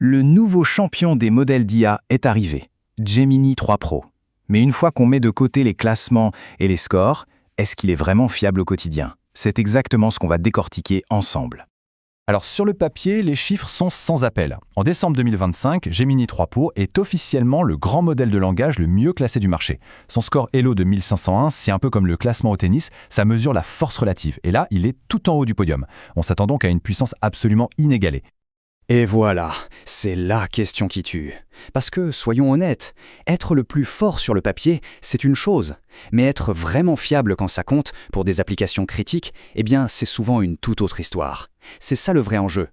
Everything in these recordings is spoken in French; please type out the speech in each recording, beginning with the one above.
Le nouveau champion des modèles d'IA est arrivé, Gemini 3 Pro. Mais une fois qu'on met de côté les classements et les scores, est-ce qu'il est vraiment fiable au quotidien? C'est exactement ce qu'on va décortiquer ensemble. Alors sur le papier, les chiffres sont sans appel. En décembre 2025, Gemini 3 Pro est officiellement le grand modèle de langage le mieux classé du marché. Son score Elo de 1501, c'est un peu comme le classement au tennis, ça mesure la force relative. Et là, il est tout en haut du podium. On s'attend donc à une puissance absolument inégalée. Et voilà, c'est la question qui tue. Parce que, soyons honnêtes, être le plus fort sur le papier, c'est une chose. Mais être vraiment fiable quand ça compte, pour des applications critiques, eh bien, c'est souvent une toute autre histoire. C'est ça le vrai enjeu.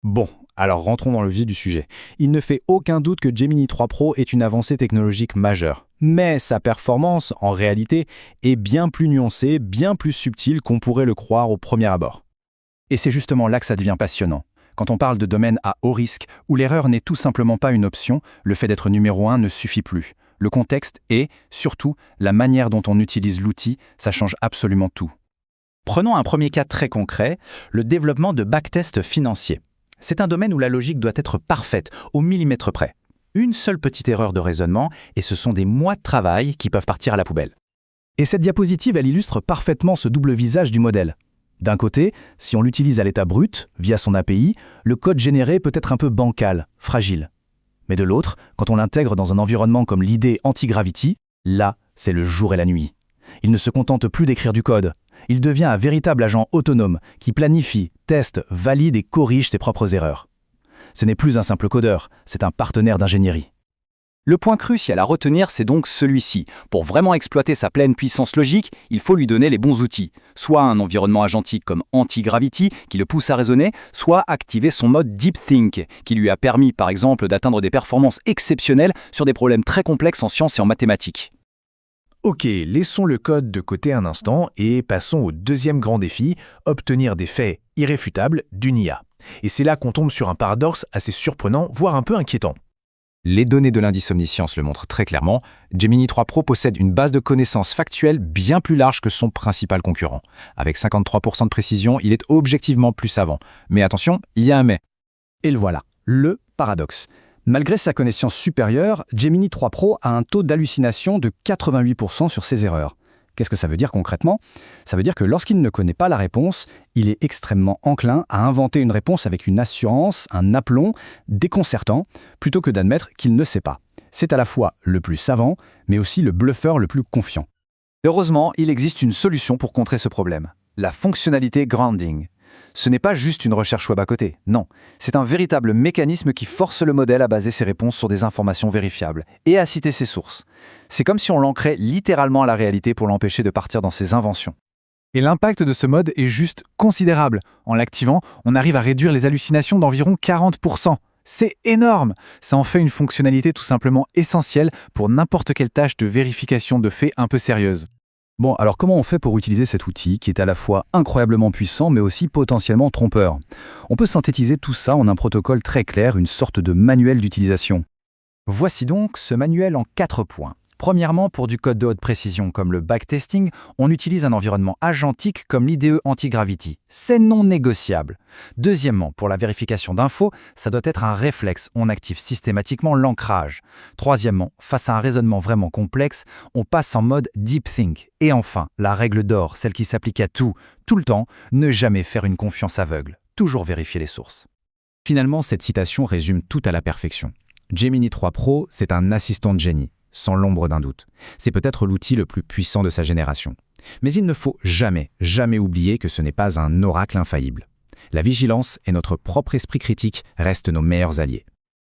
Bon, alors rentrons dans le vif du sujet. Il ne fait aucun doute que Gemini 3 Pro est une avancée technologique majeure. Mais sa performance, en réalité, est bien plus nuancée, bien plus subtile qu'on pourrait le croire au premier abord. Et c'est justement là que ça devient passionnant. Quand on parle de domaine à haut risque, où l'erreur n'est tout simplement pas une option, le fait d'être numéro 1 ne suffit plus. Le contexte et, surtout, la manière dont on utilise l'outil, ça change absolument tout. Prenons un premier cas très concret, le développement de backtests financiers. C'est un domaine où la logique doit être parfaite, au millimètre près. Une seule petite erreur de raisonnement, et ce sont des mois de travail qui peuvent partir à la poubelle. Et cette diapositive, elle illustre parfaitement ce double visage du modèle. D'un côté, si on l'utilise à l'état brut, via son API, le code généré peut être un peu bancal, fragile. Mais de l'autre, quand on l'intègre dans un environnement comme l'idée Antigravity, là, c'est le jour et la nuit. Il ne se contente plus d'écrire du code. Il devient un véritable agent autonome qui planifie, teste, valide et corrige ses propres erreurs. Ce n'est plus un simple codeur, c'est un partenaire d'ingénierie. Le point crucial à retenir, c'est donc celui-ci. Pour vraiment exploiter sa pleine puissance logique, il faut lui donner les bons outils. Soit un environnement agentique comme Antigravity, qui le pousse à raisonner, soit activer son mode Deep Think, qui lui a permis par exemple d'atteindre des performances exceptionnelles sur des problèmes très complexes en sciences et en mathématiques. Ok, laissons le code de côté un instant et passons au deuxième grand défi, obtenir des faits irréfutables d'une IA. Et c'est là qu'on tombe sur un paradoxe assez surprenant, voire un peu inquiétant. Les données de l'indice Omniscience le montrent très clairement, Gemini 3 Pro possède une base de connaissances factuelles bien plus large que son principal concurrent. Avec 53% de précision, il est objectivement plus savant. Mais attention, il y a un mais. Et le voilà, le paradoxe. Malgré sa connaissance supérieure, Gemini 3 Pro a un taux d'hallucination de 88% sur ses erreurs. Qu'est-ce que ça veut dire concrètement? Ça veut dire que lorsqu'il ne connaît pas la réponse, il est extrêmement enclin à inventer une réponse avec une assurance, un aplomb déconcertant, plutôt que d'admettre qu'il ne sait pas. C'est à la fois le plus savant, mais aussi le bluffeur le plus confiant. Heureusement, il existe une solution pour contrer ce problème. La fonctionnalité grounding. Ce n'est pas juste une recherche web à côté, non. C'est un véritable mécanisme qui force le modèle à baser ses réponses sur des informations vérifiables et à citer ses sources. C'est comme si on l'ancrait littéralement à la réalité pour l'empêcher de partir dans ses inventions. Et l'impact de ce mode est juste considérable. En l'activant, on arrive à réduire les hallucinations d'environ 40%. C'est énorme! Ça en fait une fonctionnalité tout simplement essentielle pour n'importe quelle tâche de vérification de faits un peu sérieuse. Bon, alors comment on fait pour utiliser cet outil qui est à la fois incroyablement puissant mais aussi potentiellement trompeur? On peut synthétiser tout ça en un protocole très clair, une sorte de manuel d'utilisation. Voici donc ce manuel en 4 points. Premièrement, pour du code de haute précision comme le backtesting, on utilise un environnement agentique comme l'IDE Antigravity. C'est non négociable. Deuxièmement, pour la vérification d'infos, ça doit être un réflexe. On active systématiquement l'ancrage. Troisièmement, face à un raisonnement vraiment complexe, on passe en mode Deep Think. Et enfin, la règle d'or, celle qui s'applique à tout le temps, ne jamais faire une confiance aveugle. Toujours vérifier les sources. Finalement, cette citation résume tout à la perfection. Gemini 3 Pro, c'est un assistant de génie. Sans l'ombre d'un doute. C'est peut-être l'outil le plus puissant de sa génération. Mais il ne faut jamais oublier que ce n'est pas un oracle infaillible. La vigilance et notre propre esprit critique restent nos meilleurs alliés.